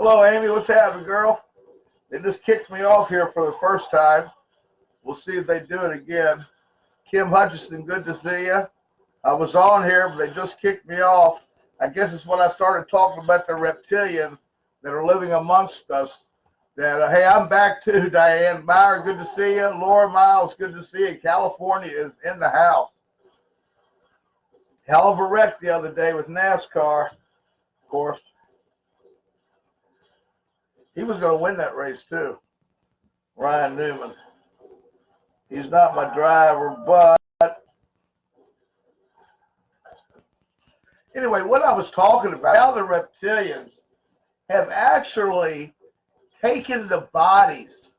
Hello, Amy. What's happening, girl? They just kicked me off here for the first time. We'll see if they do it again. Kim Hutchison, good to see you. I was on here, but they just kicked me off. I guess it's when I started talking about the reptilians that are living amongst us. That, hey, I'm back too, Diane Meyer, good to see you. Laura Miles, good to see you. California is in the house. Hell of a wreck the other day with NASCAR, of course. He was going to win that race too, Ryan Newman. He's not my driver, but anyway, what I was talking about, how the reptilians have actually taken the bodies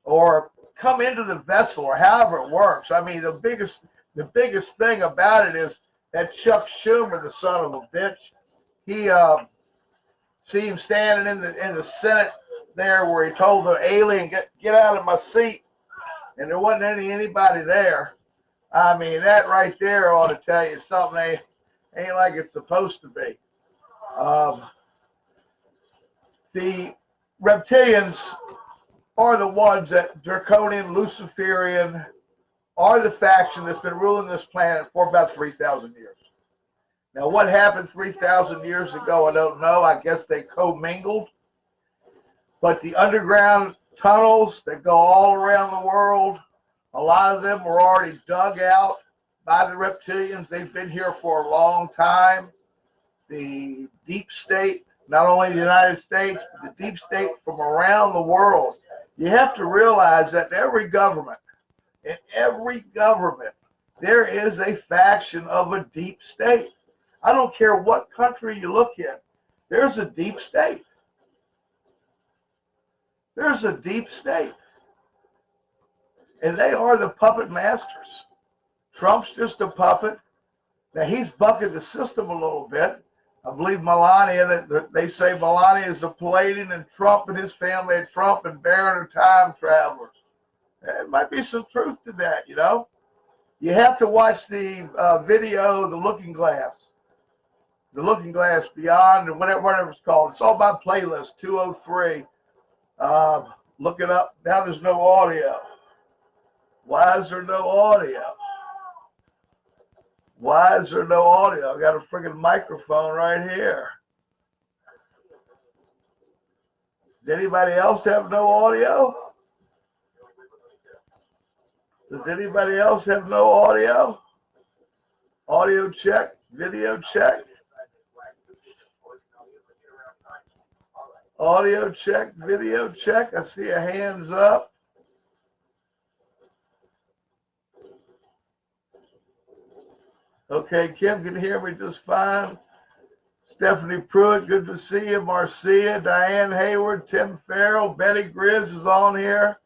or come into the vessel or however it works. I mean, the biggest thing about it is that Chuck Schumer, the son of a bitch, he see him standing in the Senate there where he told the alien, get out of my seat, and there wasn't anybody there. I mean, that right there ought to tell you something ain't like it's supposed to be. The reptilians are the ones that Draconian, Luciferian, are the faction that's been ruling this planet for about 3,000 years. Now, what happened 3,000 years ago, I don't know. I guess they commingled. But the underground tunnels that go all around the world, a lot of them were already dug out by the reptilians. They've been here for a long time. The deep state, not only the United States, but the deep state from around the world. You have to realize that in every government, there is a faction of a deep state. I don't care what country you look at, there's a deep state. There's a deep state. And they are the puppet masters. Trump's just a puppet. Now, he's bucking the system a little bit. I believe Melania, they say Melania is a Palladian, and Trump and his family, and Trump and Barron are time travelers. There might be some truth to that, you know. You have to watch the video, The Looking Glass Beyond, or whatever it's called. It's all by playlist 203. Look it up. Now there's no audio. Why is there no audio? Why is there no audio? I got a friggin' microphone right here. Does anybody else have no audio? Does anybody else have no audio? Audio check, video check. Audio check, video check. I see a hands up. Okay, Kim can hear me just fine. Stephanie Pruitt, good to see you. Marcia, Diane Hayward, Tim Farrell, Betty Grizz is on here.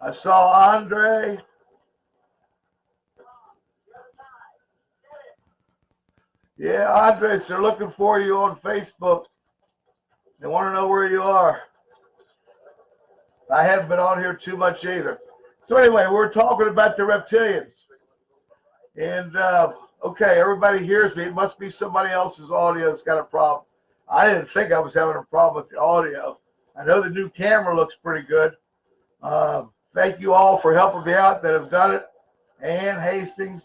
I saw Andre. Yeah, Andres, they're looking for you on Facebook. They want to know where you are. I haven't been on here too much either. So anyway, we're talking about the reptilians. And, okay, everybody hears me. It must be somebody else's audio that's got a problem. I didn't think I was having a problem with the audio. I know the new camera looks pretty good. Thank you all for helping me out that have done it. Ann Hastings,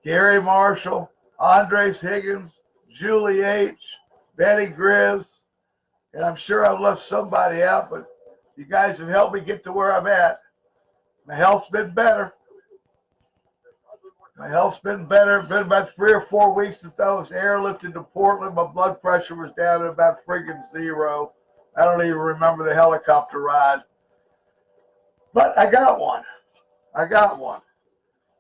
Gary Marshall, Andres Higgins, Julie H., Betty Grizz, and I'm sure I've left somebody out, but you guys have helped me get to where I'm at. My health's been better. My health's been better. Been about 3 or 4 weeks since I was airlifted to Portland. My blood pressure was down at about friggin' 0. I don't even remember the helicopter ride. But I got one.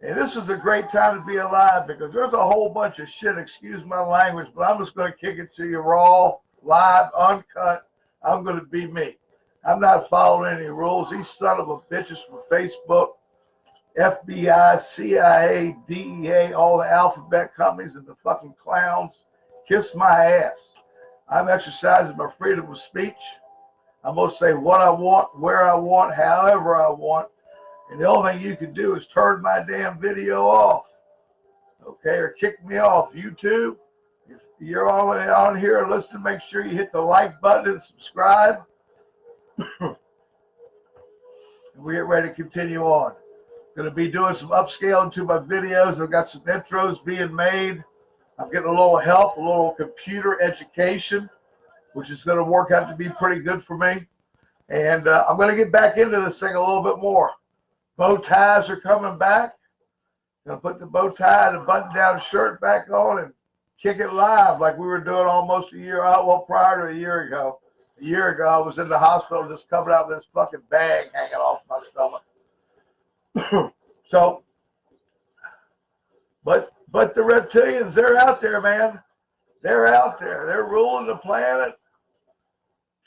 And this is a great time to be alive because there's a whole bunch of shit, excuse my language, but I'm just going to kick it to you raw, live, uncut. I'm going to be me. I'm not following any rules. These son of a bitches from Facebook, FBI, CIA, DEA, all the alphabet companies and the fucking clowns, kiss my ass. I'm exercising my freedom of speech. I'm going to say what I want, where I want, however I want. And the only thing you can do is turn my damn video off. Okay, or kick me off. YouTube, you're on here and listening, make sure you hit the like button and subscribe. We get ready to continue on. Going to be doing some upscaling to my videos. I've got some intros being made. I'm getting a little help, a little computer education, which is going to work out to be pretty good for me. And I'm going to get back into this thing a little bit more. Bow ties are coming back. Going to put the bow tie and a button-down shirt back on and kick it live like we were doing almost a year out. Well, prior to a year ago. A year ago, I was in the hospital just coming out with this fucking bag hanging off my stomach. So, but the reptilians, they're out there, man. They're out there. They're ruling the planet.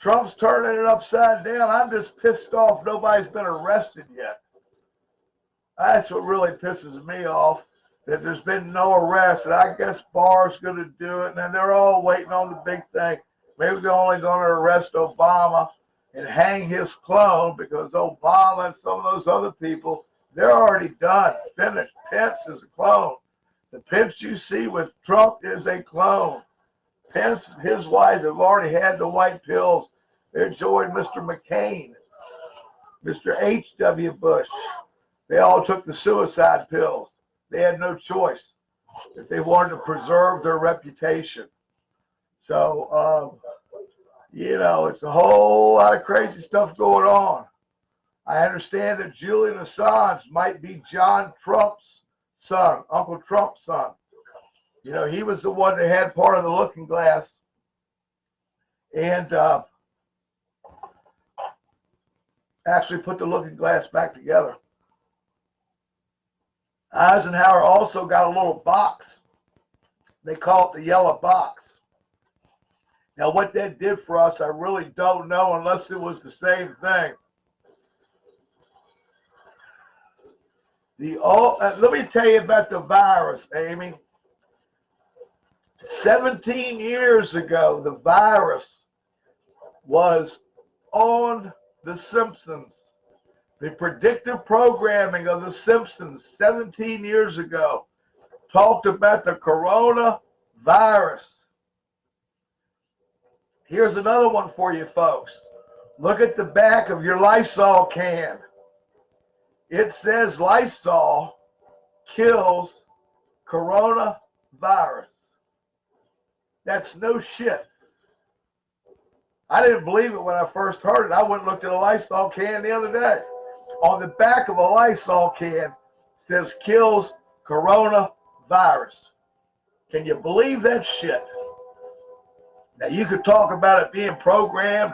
Trump's turning it upside down. I'm just pissed off nobody's been arrested yet. That's what really pisses me off, that there's been no arrest. And I guess Barr's going to do it. And then they're all waiting on the big thing. Maybe they're only going to arrest Obama and hang his clone, because Obama and some of those other people, they're already done, finished. Pence is a clone. The Pence you see with Trump is a clone. Pence and his wife have already had the white pills. They joined Mr. McCain, Mr. H.W. Bush. They all took the suicide pills. They had no choice if they wanted to preserve their reputation. So, it's a whole lot of crazy stuff going on. I understand that Julian Assange might be John Trump's son, Uncle Trump's son. He was the one that had part of the looking glass. And actually put the looking glass back together. Eisenhower also got a little box. They call it the yellow box. Now, what that did for us, I really don't know unless it was the same thing. Let me tell you about the virus, Amy. 17 years ago, the virus was on The Simpsons. The predictive programming of The Simpsons 17 years ago talked about the coronavirus. Here's another one for you folks. Look at the back of your Lysol can. It says Lysol kills coronavirus. That's no shit. I didn't believe it when I first heard it. I went and looked at a Lysol can the other day. On the back of a Lysol can, it says kills coronavirus. Can you believe that shit? Now, you could talk about it being programmed.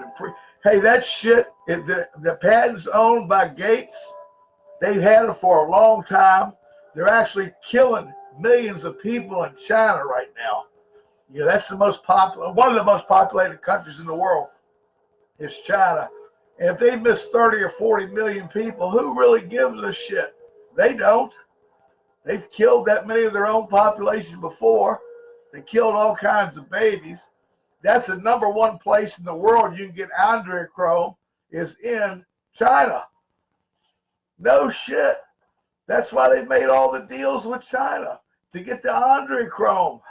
Hey, that shit, the patent's owned by Gates. They've had it for a long time. They're actually killing millions of people in China right now. That's the most popular, one of the most populated countries in the world is China. And if they miss 30 or 40 million people, who really gives a shit? They don't. They've killed that many of their own population before. They killed all kinds of babies. That's the number one place in the world you can get adrenochrome is in China. No shit. That's why they made all the deals with China, to get the adrenochrome.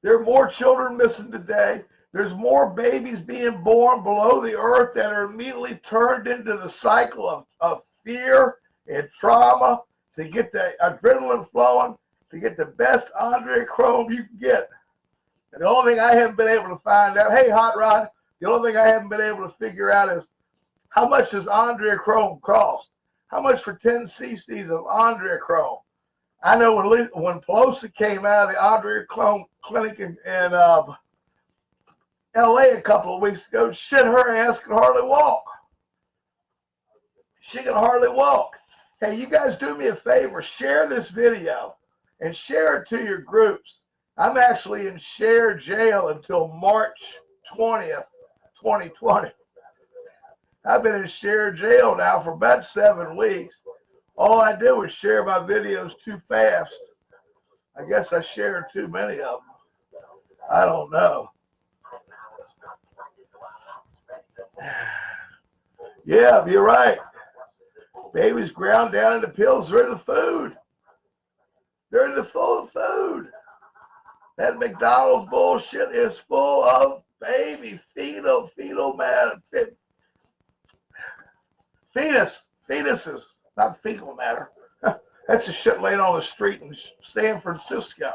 There are more children missing today. There's more babies being born below the earth that are immediately turned into the cycle of fear and trauma to get the adrenaline flowing, to get the best adrenochrome you can get. And the only thing I haven't been able to find out, hey, Hot Rod, the only thing I haven't been able to figure out is how much does adrenochrome cost? How much for 10 cc's of adrenochrome? I know when Pelosi came out of the adrenochrome clinic in LA a couple of weeks ago, shit, her ass could hardly walk. She could hardly walk. Hey, you guys do me a favor, share this video and share it to your groups. I'm actually in share jail until March 20th, 2020. I've been in share jail now for about 7 weeks. All I did was share my videos too fast. I guess I shared too many of them. I don't know. Yeah, you're right. Babies ground down into pills. They're in the full of food. They're in the full of food. That McDonald's bullshit is full of baby fetal matter, fetuses, not fecal matter. That's the shit laying on the street in San Francisco.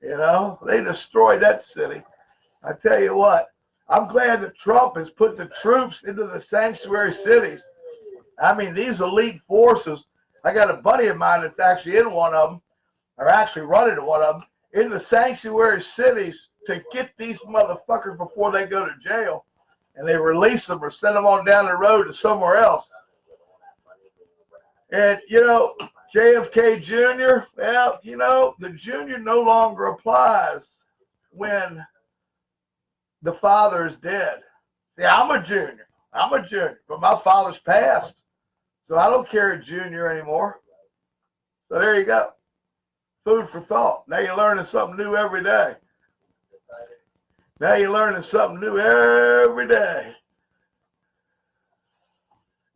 You know, they destroyed that city. I tell you what, I'm glad that Trump has put the troops into the sanctuary cities. I mean, these elite forces, I got a buddy of mine that's actually in one of them, or actually running one of them, in the sanctuary cities to get these motherfuckers before they go to jail, and they release them or send them on down the road to somewhere else. And, you know, JFK Jr., well, you know, the junior no longer applies when the father is dead. See, I'm a junior, but my father's passed, so I don't carry junior anymore. So there you go. Food for thought. Now you're learning something new every day.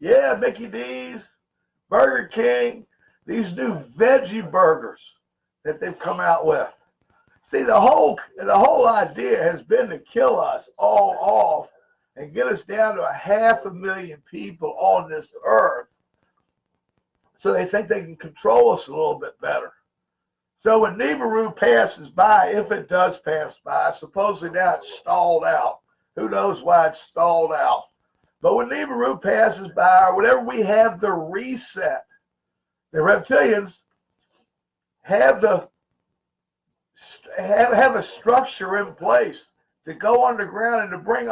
Yeah, Mickey D's, Burger King, these new veggie burgers that they've come out with. See, the whole idea has been to kill us all off and get us down to 500,000 people on this earth, so they think they can control us a little bit better. So when Nibiru passes by, if it does pass by, supposedly now it's stalled out. Who knows why it's stalled out? But when Nibiru passes by, or whenever we have the reset, the reptilians have a structure in place to go underground and to bring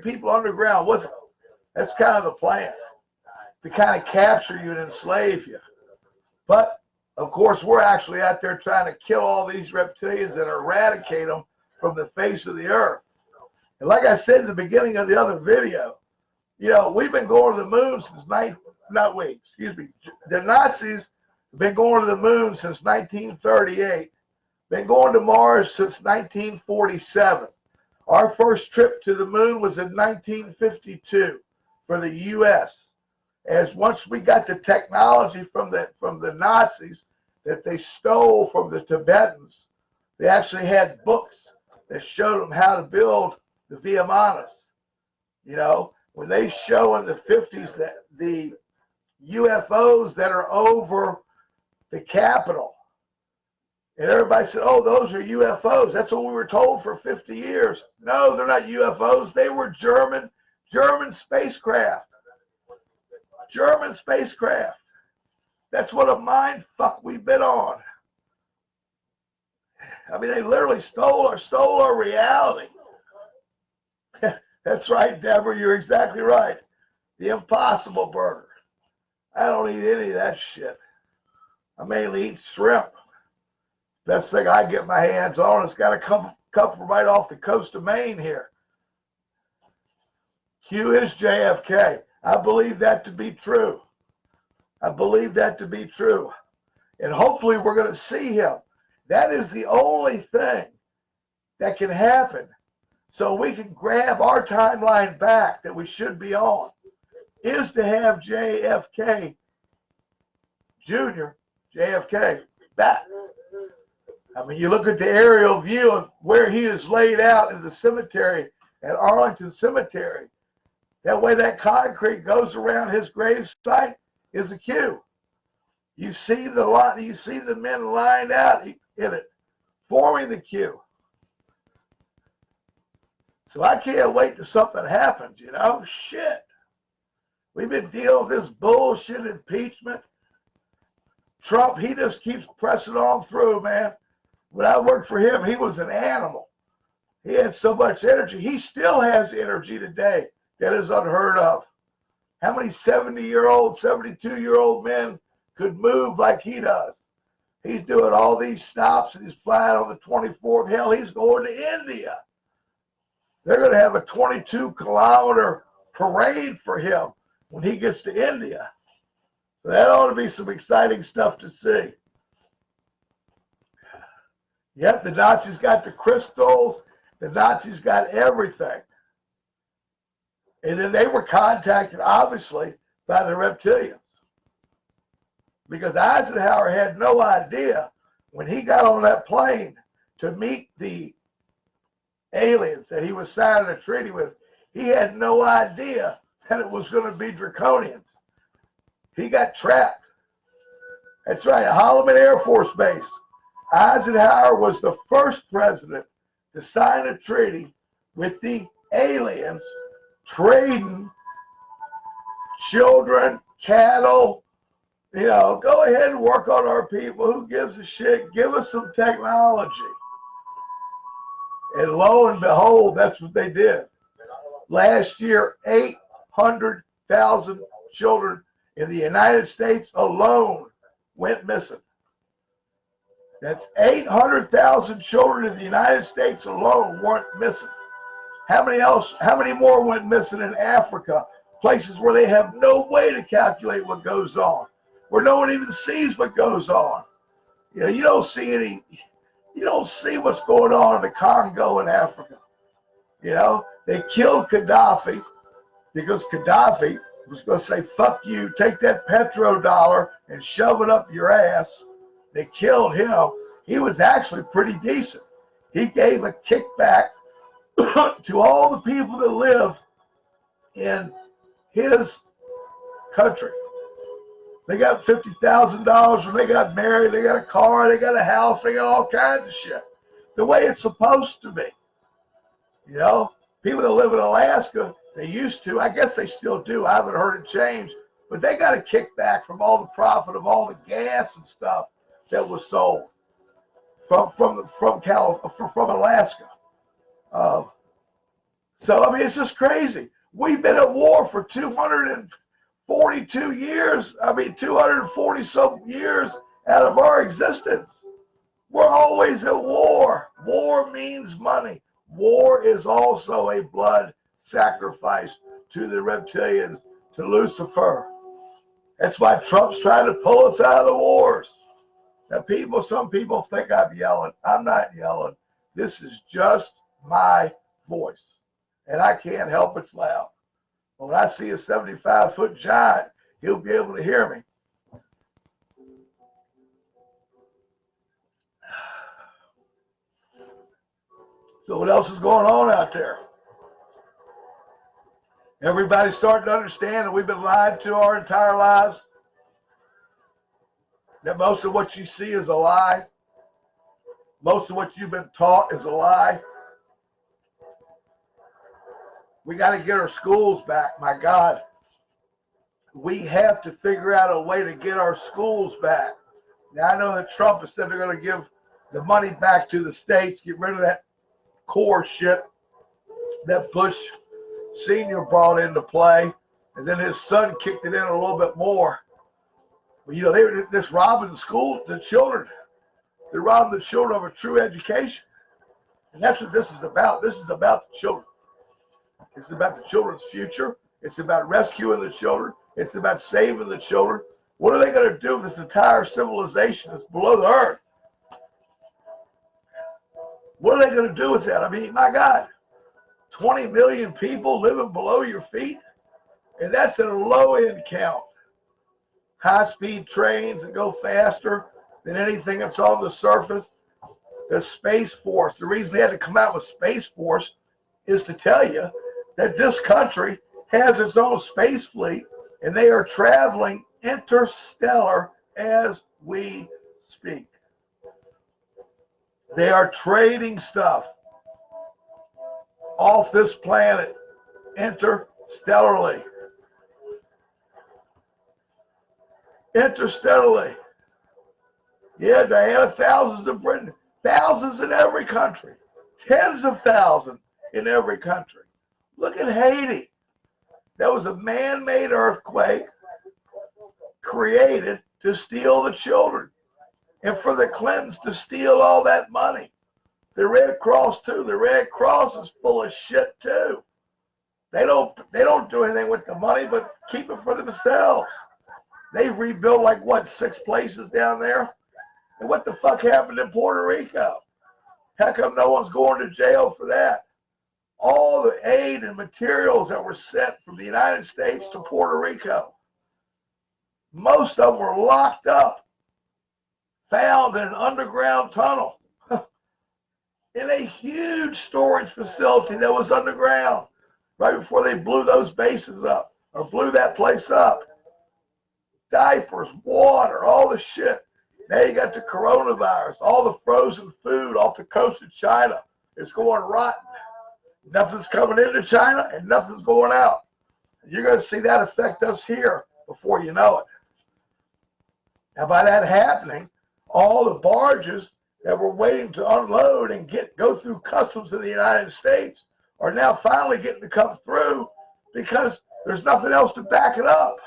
people underground with them. That's kind of the plan, to kind of capture you and enslave you. But of course, we're actually out there trying to kill all these reptilians and eradicate them from the face of the earth. And like I said in the beginning of the other video, you know, we've been going to the moon since the Nazis have been going to the moon since 1938, been going to Mars since 1947. Our first trip to the moon was in 1952 for the U.S. As once we got the technology from the Nazis that they stole from the Tibetans, they actually had books that showed them how to build the Vimanas. You know, when they show in the 50s that the UFOs that are over the Capitol, and everybody said, oh, those are UFOs. That's what we were told for 50 years. No, they're not UFOs. They were German spacecraft. German spacecraft. That's what a mind fuck we've been on. I mean, they literally stole our reality. That's right, Deborah. You're exactly right. The Impossible Burger. I don't eat any of that shit. I mainly eat shrimp. Best thing I get my hands on. It's got to come from right off the coast of Maine here. Q is JFK. I believe that to be true. And hopefully we're going to see him. That is the only thing that can happen, so we can grab our timeline back that we should be on, is to have JFK Jr., JFK, back. I mean, you look at the aerial view of where he is laid out in the cemetery at Arlington Cemetery. That way that concrete goes around his grave site is a Q. You see the men lined out in it, forming the Q. So I can't wait till something happens, you know? Shit. We've been dealing with this bullshit impeachment. Trump, he just keeps pressing on through, man. When I worked for him, he was an animal. He had so much energy. He still has energy today that is unheard of. How many 70-year-old, 72-year-old men could move like he does? He's doing all these stops, and he's flying on the 24th. Hell, he's going to India. They're going to have a 22-kilometer parade for him when he gets to India. So that ought to be some exciting stuff to see. Yep, the Nazis got the crystals. The Nazis got everything. And then they were contacted, obviously, by the reptilians. Because Eisenhower had no idea when he got on that plane to meet the aliens that he was signing a treaty with, he had no idea that it was going to be draconians. He got trapped. That's right, Holloman Air Force Base. Eisenhower was the first president to sign a treaty with the aliens, trading children, cattle. You know, go ahead and work on our people. Who gives a shit? Give us some technology. And lo and behold, that's what they did. Last year, 800,000 children in the United States alone went missing. That's 800,000 children in the United States alone weren't missing. How many more went missing in Africa? Places where they have no way to calculate what goes on, where no one even sees what goes on. You know, you don't see what's going on in the Congo in Africa. You know, they killed Gaddafi because Gaddafi was going to say, fuck you, take that petrodollar and shove it up your ass. They killed him. He was actually pretty decent. He gave a kickback to all the people that live in his country. They got $50,000 when they got married. They got a car. They got a house. They got all kinds of shit. The way it's supposed to be. You know, people that live in Alaska, they used to. I guess they still do. I haven't heard it change. But they got a kickback from all the profit of all the gas and stuff that was sold from Alaska. So, I mean, it's just crazy. We've been at war for 242 years. I mean, 240 some years out of our existence. We're always at war. War means money. War is also a blood sacrifice to the reptilians, to Lucifer. That's why Trump's trying to pull us out of the wars. Now, some people think I'm yelling. I'm not yelling. This is just my voice. And I can't help it's loud. But when I see a 75-foot giant, he'll be able to hear me. So what else is going on out there? Everybody's starting to understand that we've been lied to our entire lives. That most of what you see is a lie. Most of what you've been taught is a lie. We got to get our schools back, my God. We have to figure out a way to get our schools back. Now, I know that Trump has said they're going to give the money back to the states, get rid of that core shit that Bush Sr. brought into play, and then his son kicked it in a little bit more. But, you know, they were just robbing the children. They're robbing the children of a true education. And that's what this is about. This is about the children. It's about the children's future. It's about rescuing the children. It's about saving the children. What are they going to do with this entire civilization that's below the earth? What are they going to do with that? I mean, my God, 20 million people living below your feet? And that's at a low-end count. High-speed trains that go faster than anything that's on the surface. The Space Force. The reason they had to come out with Space Force is to tell you that this country has its own space fleet, and they are traveling interstellar as we speak. They are trading stuff off this planet interstellarly. Interstellarly. Yeah, Diana, thousands in Britain, thousands in every country, tens of thousands in every country. Look at Haiti. That was a man-made earthquake created to steal the children and for the Clintons to steal all that money. The Red Cross, too. The Red Cross is full of shit, too. They don't do anything with the money but keep it for themselves. They've rebuilt, like, what, 6 places down there? And what the fuck happened in Puerto Rico? How come no one's going to jail for that? All the aid and materials that were sent from the United States to Puerto Rico, most of them were locked up found in an underground tunnel in a huge storage facility that was underground right before they blew those bases up or blew that place up. Diapers, water, all the shit. Now you got the coronavirus, all the frozen food off the coast of China. It's going rotten. Nothing's coming into China and nothing's going out. You're going to see that affect us here before you know it. Now, by that happening, all the barges that were waiting to unload and go through customs in the United States are now finally getting to come through because there's nothing else to back it up.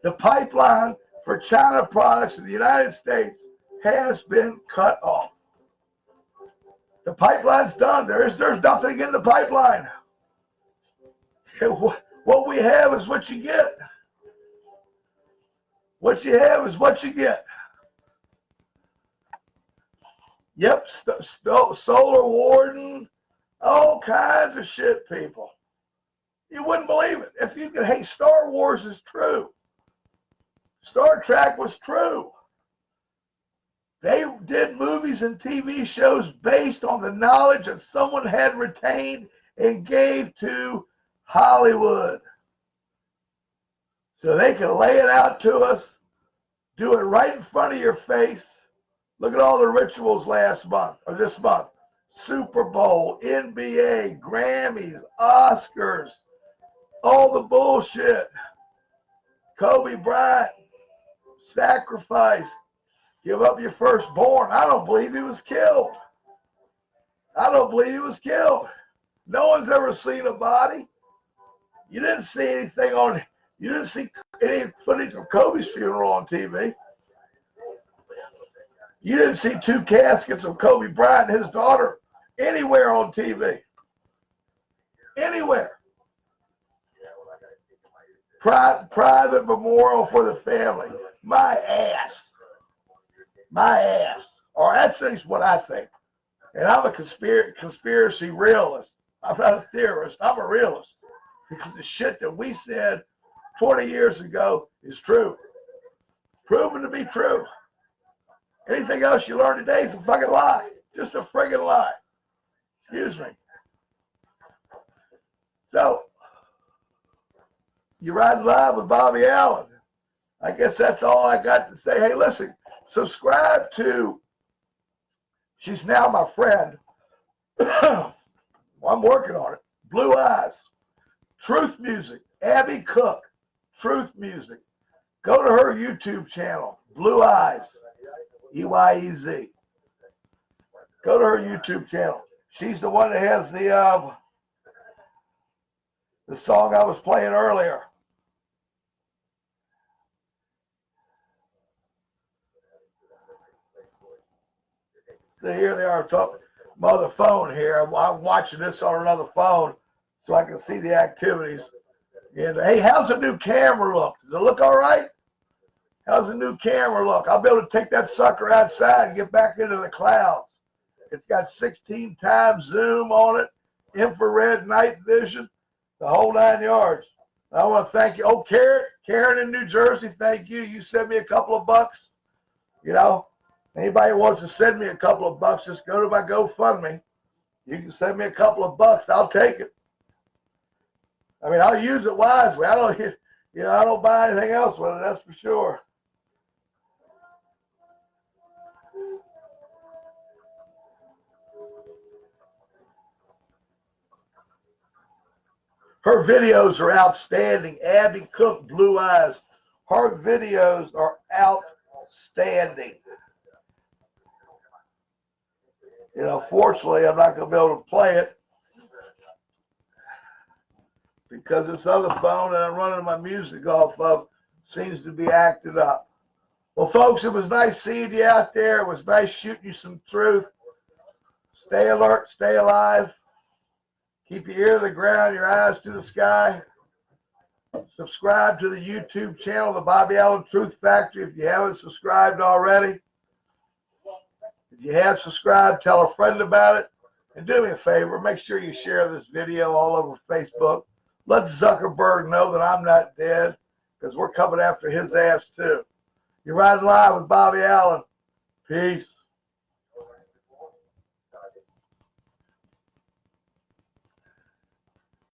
The pipeline for China products in the United States has been cut off. The pipeline's done. There's nothing in the pipeline. What we have is what you get. What you have is what you get. Yep, Solar Warden, all kinds of shit, people. You wouldn't believe it. If you could, hey, Star Wars is true. Star Trek was true. They did movies and TV shows based on the knowledge that someone had retained and gave to Hollywood. So they can lay it out to us, do it right in front of your face. Look at all the rituals last month, or this month. Super Bowl, NBA, Grammys, Oscars, all the bullshit. Kobe Bryant, sacrifice, give up your firstborn. I don't believe he was killed. I don't believe he was killed. No one's ever seen a body. You didn't see anything on, you didn't see any footage of Kobe's funeral on TV. You didn't see 2 caskets of Kobe Bryant and his daughter anywhere on TV. Anywhere. Private memorial for the family. My ass. My ass. Or that's what I think. And I'm a conspiracy realist. I'm not a theorist. I'm a realist. Because the shit that we said 20 years ago is true. Proven to be true. Anything else you learn today is a fucking lie. Just a friggin' lie. Excuse me. So, you're riding live with Bobby Allen. I guess that's all I got to say. Hey, listen, subscribe to, she's now my friend. Well, I'm working on it. Blue Eyes. Truth Music. Abby Cook. Truth Music. Go to her YouTube channel. Blue Eyes. EYEZ. Go to her YouTube channel. She's the one that has the song I was playing earlier. So here they are talking. My other phone here. I'm watching this on another phone so I can see the activities. And hey, how's the new camera look? Does it look all right? How's the new camera look? I'll be able to take that sucker outside and get back into the clouds. It's got 16 times zoom on it, infrared night vision, the whole 9 yards. I want to thank you. Oh, Karen in New Jersey, thank you. You sent me a couple of bucks. You know, anybody who wants to send me a couple of bucks, just go to my GoFundMe. You can send me a couple of bucks. I'll take it. I mean, I'll use it wisely. I don't buy anything else with it, that's for sure. Her videos are outstanding. Abby Cook, Blue Eyes. Her videos are outstanding. You know, fortunately, I'm not going to be able to play it because this other phone that I'm running my music off of seems to be acted up. Well, folks, it was nice seeing you out there. It was nice shooting you some truth. Stay alert, stay alive. Keep your ear to the ground, your eyes to the sky. Subscribe to the YouTube channel, The Bobby Allen Truth Factory, if you haven't subscribed already. If you have subscribed, tell a friend about it. And do me a favor, make sure you share this video all over Facebook. Let Zuckerberg know that I'm not dead, because we're coming after his ass too. You're riding live with Bobby Allen. Peace.